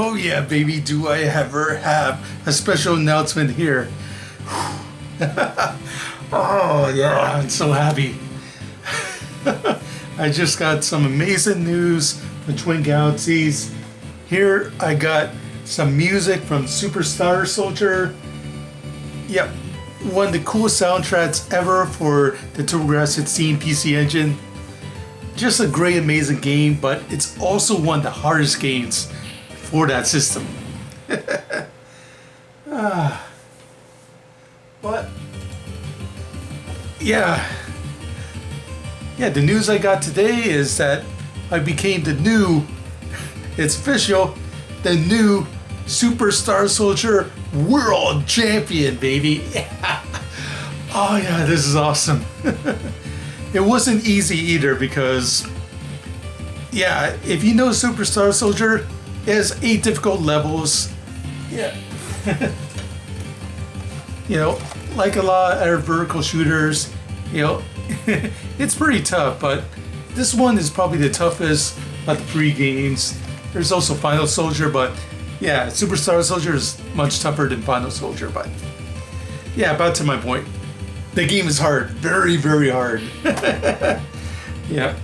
Oh yeah, baby, do I ever have a special announcement here. Oh yeah, I'm so happy. I just got some amazing news from Twin Galaxies. Here I got some music from Superstar Soldier. Yep, one of the coolest soundtracks ever for the Turbografx-16 PC engine. Just a great, amazing game, but it's also one of the hardest games for that system. But yeah, the news I got today is that I became it's official, the new Superstar Soldier World Champion, baby. Oh yeah, this is awesome. It wasn't easy either because, yeah, if you know Superstar Soldier, it has 8 difficult levels. Yeah. You know, like a lot of other vertical shooters, you know, it's pretty tough, but this one is probably the toughest of the 3 games. There's also Final Soldier, but yeah, Superstar Soldier is much tougher than Final Soldier, but yeah, about to my point. The game is hard, very, very hard. Yeah.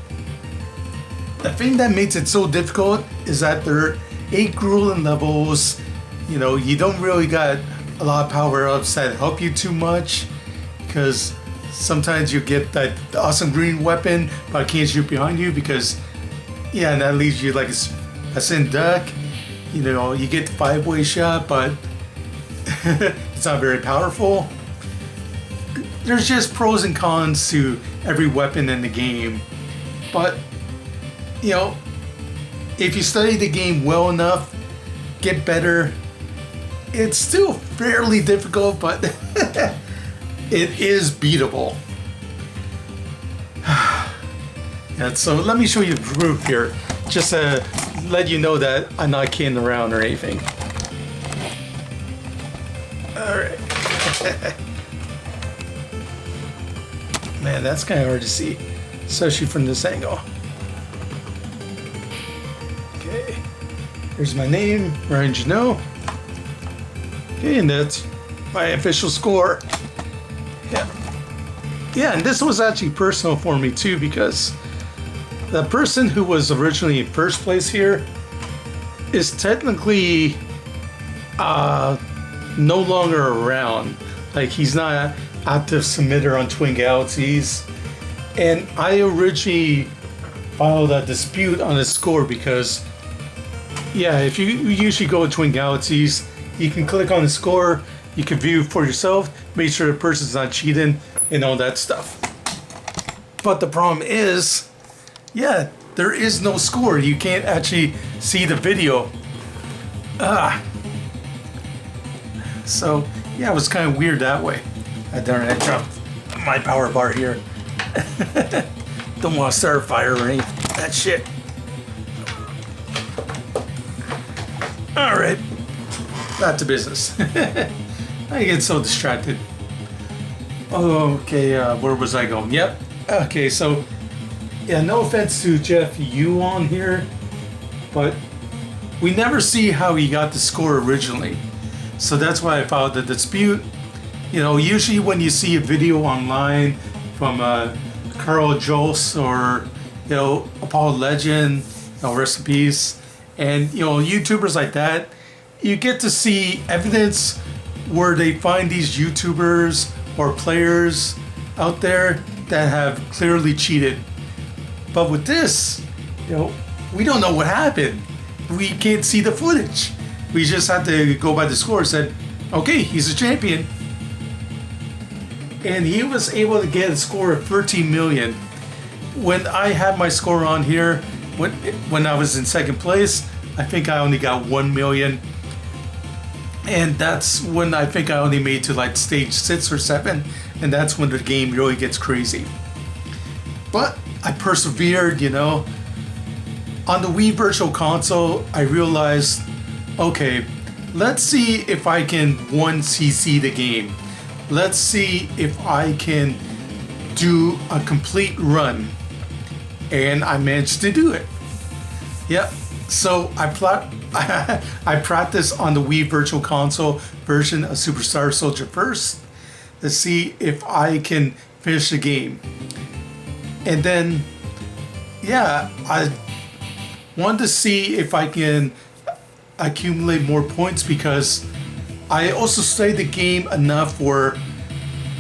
The thing that makes it so difficult is that there are 8 grueling levels. You know, you don't really got a lot of power-ups that help you too much, because sometimes you get that awesome green weapon, but I can't shoot behind you because, yeah, and that leaves you like a sin duck. You know, you get the 5-way shot, but it's not very powerful. There's just pros and cons to every weapon in the game. But, you know, if you study the game well enough, get better, it's still fairly difficult, but it is beatable. And so let me show you the proof here, just to let you know that I'm not kidding around or anything. Alright. Man, that's kind of hard to see, especially from this angle. Okay, here's my name, Ryan Janot. Okay, and that's my official score. Yeah, and this was actually personal for me too, because the person who was originally in first place here is technically no longer around. Like, he's not an active submitter on Twin Galaxies. And I originally filed a dispute on his score because, yeah, if you usually go to Twin Galaxies, you can click on the score, you can view for yourself, make sure the person's not cheating, and all that stuff. But the problem is, yeah, there is no score. You can't actually see the video. So, yeah, it was kind of weird that way. Darn it, I dropped my power bar here. Don't want to start a fire or anything. That shit. Alright. Back to business. I get so distracted. Okay, where was I going? Yep. Okay, so, yeah, no offense to Jeff Yu on here, but we never see how he got the score originally. So that's why I filed the dispute. You know, usually when you see a video online from Carl Jost or, you know, Apollo Legend, you know, rest in peace, and, you know, YouTubers like that, you get to see evidence where they find these YouTubers or players out there that have clearly cheated. But with this, you know, we don't know what happened. We can't see the footage. We just have to go by the score. Said, okay, he's a champion. And he was able to get a score of 13 million. When I had my score on here, when I was in second place, I think I only got 1 million. And that's when I think I only made to like stage 6 or 7. And that's when the game really gets crazy. But I persevered, you know. On the Wii Virtual Console, I realized, okay, let's see if I can 1cc the game. Let's see if I can do a complete run. And I managed to do it. Yep. So I practiced on the Wii Virtual Console version of Superstar Soldier first to see if I can finish the game. And then, yeah, I wanted to see if I can accumulate more points because I also studied the game enough where,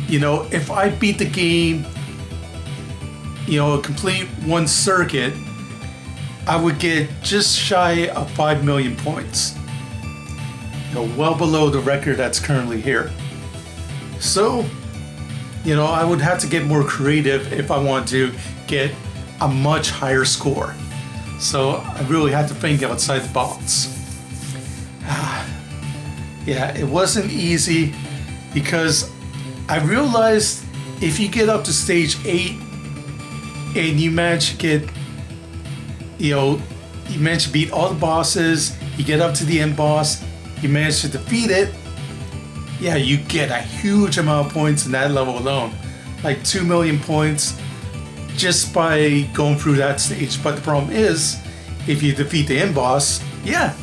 you know, if I beat the game, you know, complete one circuit, I would get just shy of 5 million points. You know, well below the record that's currently here. So, you know, I would have to get more creative if I want to get a much higher score. So I really had to think outside the box. Yeah, it wasn't easy because I realized if you get up to stage 8 and you manage to get, you know, you manage to beat all the bosses, you get up to the end boss, you manage to defeat it, yeah, you get a huge amount of points in that level alone. Like 2 million points just by going through that stage. But the problem is, if you defeat the end boss, yeah,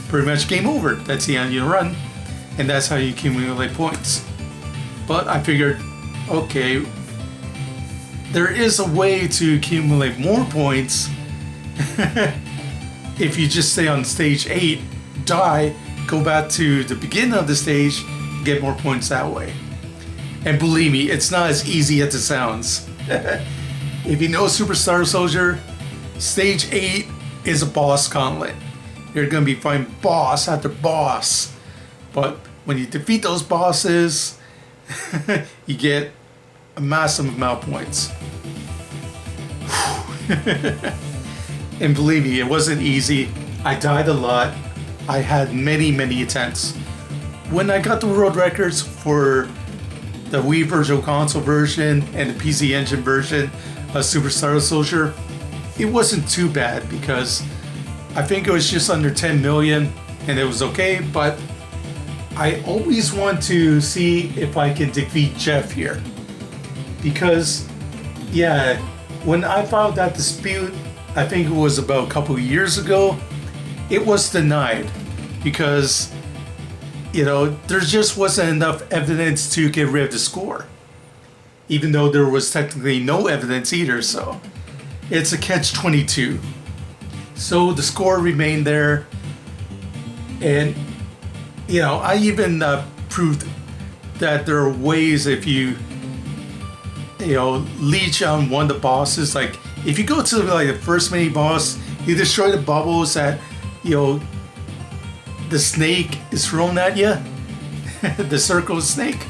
pretty much game over. That's the end of your run. And that's how you accumulate points. But I figured, okay, there is a way to accumulate more points if you just stay on stage 8, die, go back to the beginning of the stage, get more points that way. And believe me, it's not as easy as it sounds. If you know Superstar Soldier, stage 8 is a boss gauntlet. You're going to be fighting boss after boss. But when you defeat those bosses, you get a massive amount of points. And believe me, it wasn't easy. I died a lot. I had many attempts. When I got the world records for the Wii Virtual Console version and the PC Engine version of Superstar Soldier, it wasn't too bad because I think it was just under 10 million and it was okay, but I always want to see if I can defeat Jeff here. Because, yeah, when I filed that dispute, I think it was about a couple of years ago, it was denied because, you know, there just wasn't enough evidence to get rid of the score. Even though there was technically no evidence either, so it's a catch-22. So the score remained there, and, you know, I even proved that there are ways if you know, leech on one of the bosses, like if you go to like the first mini boss, you destroy the bubbles that, you know, the snake is thrown at you, the circle snake.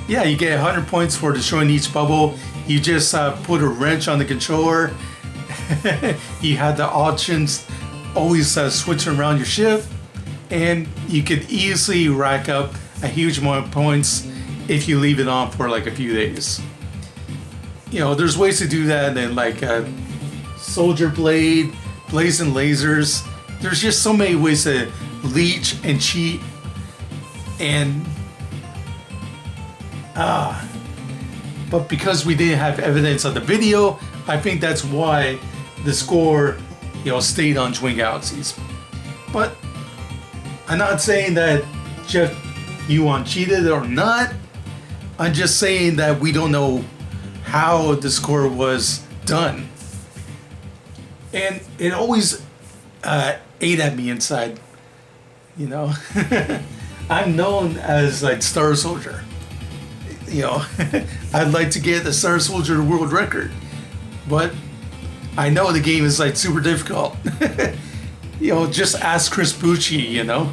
Yeah, you get 100 points for destroying each bubble. You just put a wrench on the controller. You had the options always switch around your ship, and you could easily rack up a huge amount of points if you leave it on for like a few days. You know, there's ways to do that, and like Soldier Blade, Blazing Lasers. There's just so many ways to leech and cheat, and but because we didn't have evidence of the video, I think that's why the score, you know, stayed on Twin Galaxies. But I'm not saying that Jeff Yuan cheated or not. I'm just saying that we don't know how the score was done. And it always ate at me inside, you know. I'm known as like Star Soldier. You know, I'd like to get the Star Soldier world record, but I know the game is like super difficult. You know, just ask Chris Bucci, you know,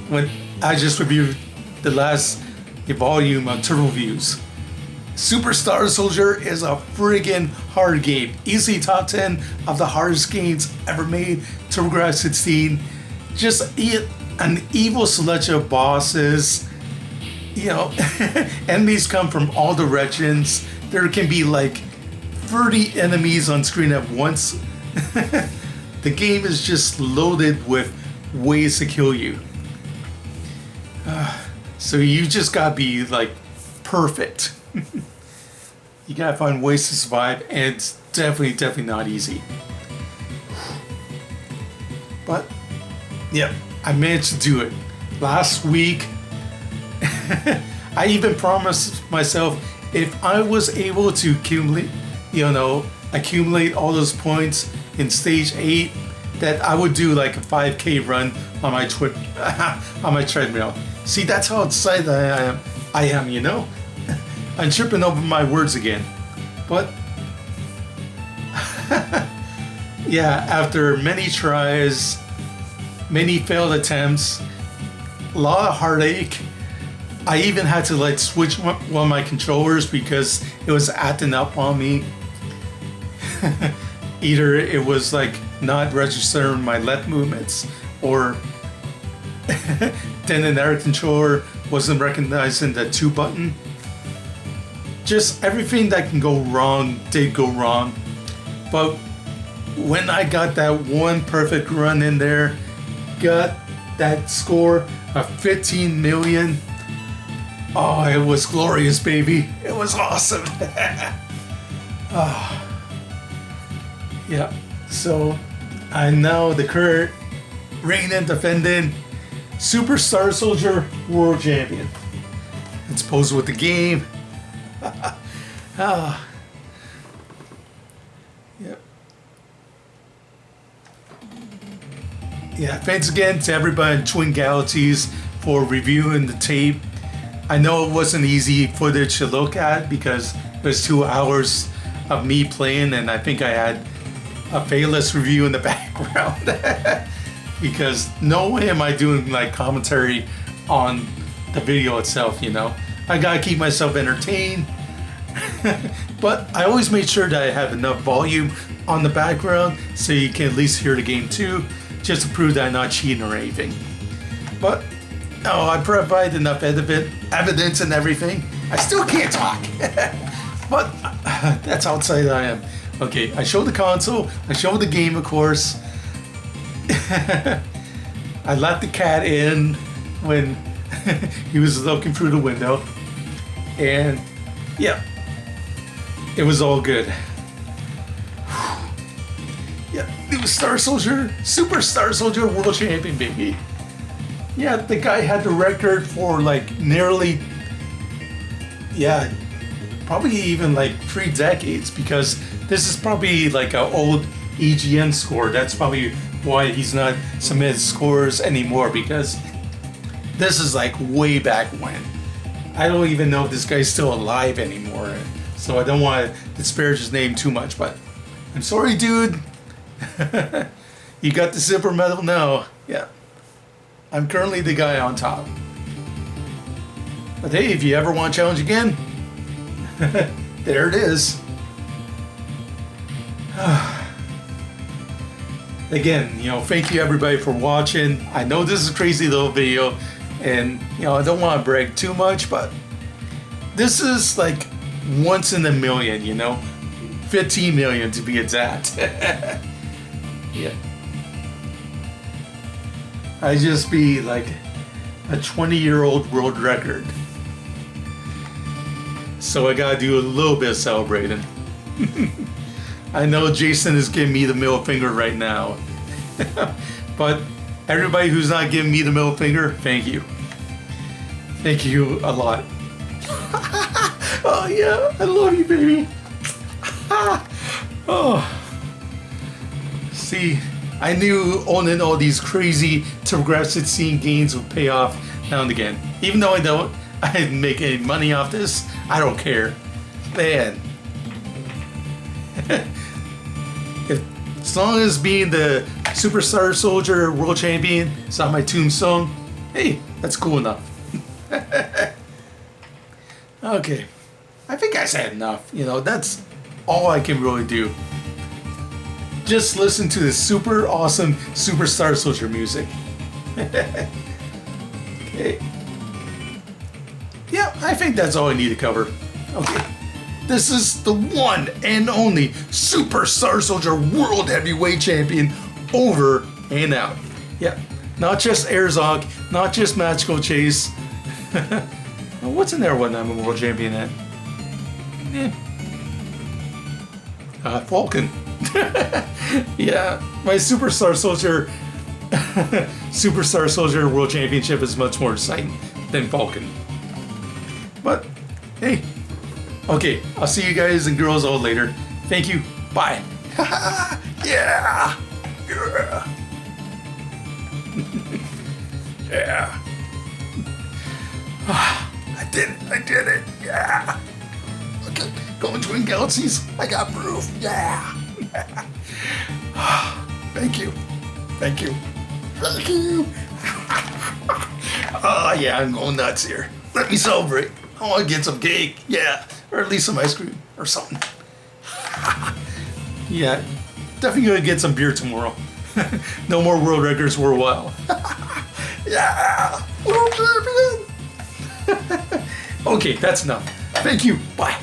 when I just reviewed the last volume of Turbografx. Superstar Soldier is a friggin' hard game. Easily top 10 of the hardest games ever made. Turbografx-16. Just an evil selection of bosses. You know, enemies come from all directions. There can be like 30 enemies on screen at once. The game is just loaded with ways to kill you. So you just gotta be like perfect. You gotta find ways to survive, and it's definitely not easy. Yep, I managed to do it. Last week, I even promised myself if I was able to accumulate all those points in stage 8, that I would do like a 5K run on my on my treadmill. See, that's how excited I am, you know? I'm tripping over my words again. But yeah, after many tries, many failed attempts, a lot of heartache, I even had to like switch one of my controllers because it was acting up on me. Either it was like not registering my left movements, or then another controller wasn't recognizing the 2 button. Just everything that can go wrong did go wrong. But when I got that one perfect run in there, got that score of 15 million, oh, it was glorious, baby. It was awesome. Oh. Yeah, so I'm now the current reigning, defending Super Star Soldier World Champion. Let's pose with the game. Ah. Yep. Yeah, thanks again to everybody in Twin Galaxies for reviewing the tape. I know it wasn't easy footage to look at because it was 2 hours of me playing, and I think I had a Fayless review in the background. Because no way am I doing like commentary on the video itself, you know. I gotta keep myself entertained. But I always made sure that I have enough volume on the background so you can at least hear the game too, just to prove that I'm not cheating or anything. But oh, I provide enough evidence and everything. I still can't talk. But that's how excited I am. Okay, I showed the console, I showed the game, of course. I let the cat in when he was looking through the window. And yeah, it was all good. Yeah, new Star Soldier, Super Star Soldier World Champion, baby. Yeah, the guy had the record for like nearly, yeah, probably even like 3 decades, because this is probably like an old EGN score. That's probably why he's not submitted scores anymore, because this is like way back when. I don't even know if this guy's still alive anymore, so I don't want to disparage his name too much, but I'm sorry, dude. You got the silver medal now. Yeah, I'm currently the guy on top. But hey, if you ever want to challenge again, there it is. Again, you know, thank you everybody for watching. I know this is a crazy little video, and you know, I don't want to brag too much, but this is like once in a million, you know, 15 million to be exact. Yeah, I just be like a 20-year-old world record, so I gotta do a little bit of celebrating. I know Jason is giving me the middle finger right now. But everybody who's not giving me the middle finger, thank you. Thank you a lot. Oh yeah, I love you, baby. Oh. See, I knew owning all these crazy Turbografx-16 games would pay off now and again. Even though I didn't make any money off this, I don't care. Man. As long as being the Super Star Soldier World Champion is on my tombstone, hey, that's cool enough. Okay, I think I said enough. You know, that's all I can really do. Just listen to the super awesome Super Star Soldier music. Okay. Yeah, I think that's all I need to cover. Okay. This is the one and only Super Star Soldier World Heavyweight Champion, over and out. Yeah, not just Airzog, not just Magical Chase. What's in there when I'm a World Champion at? Falcon. Yeah, my Super Star Soldier Superstar Soldier World Championship is much more exciting than Falcon. But, hey. Okay, I'll see you guys and girls all later. Thank you. Bye. Yeah. Yeah. Yeah. I did it. I did it. Yeah. Okay, going Twin Galaxies. I got proof. Yeah. Thank you. Thank you. Thank you. Oh, yeah, I'm going nuts here. Let me celebrate. I want to get some cake. Yeah. Or at least some ice cream or something. Yeah. Definitely going to get some beer tomorrow. No more world records for a while. Yeah. World champion. Okay, that's enough. Thank you. Bye.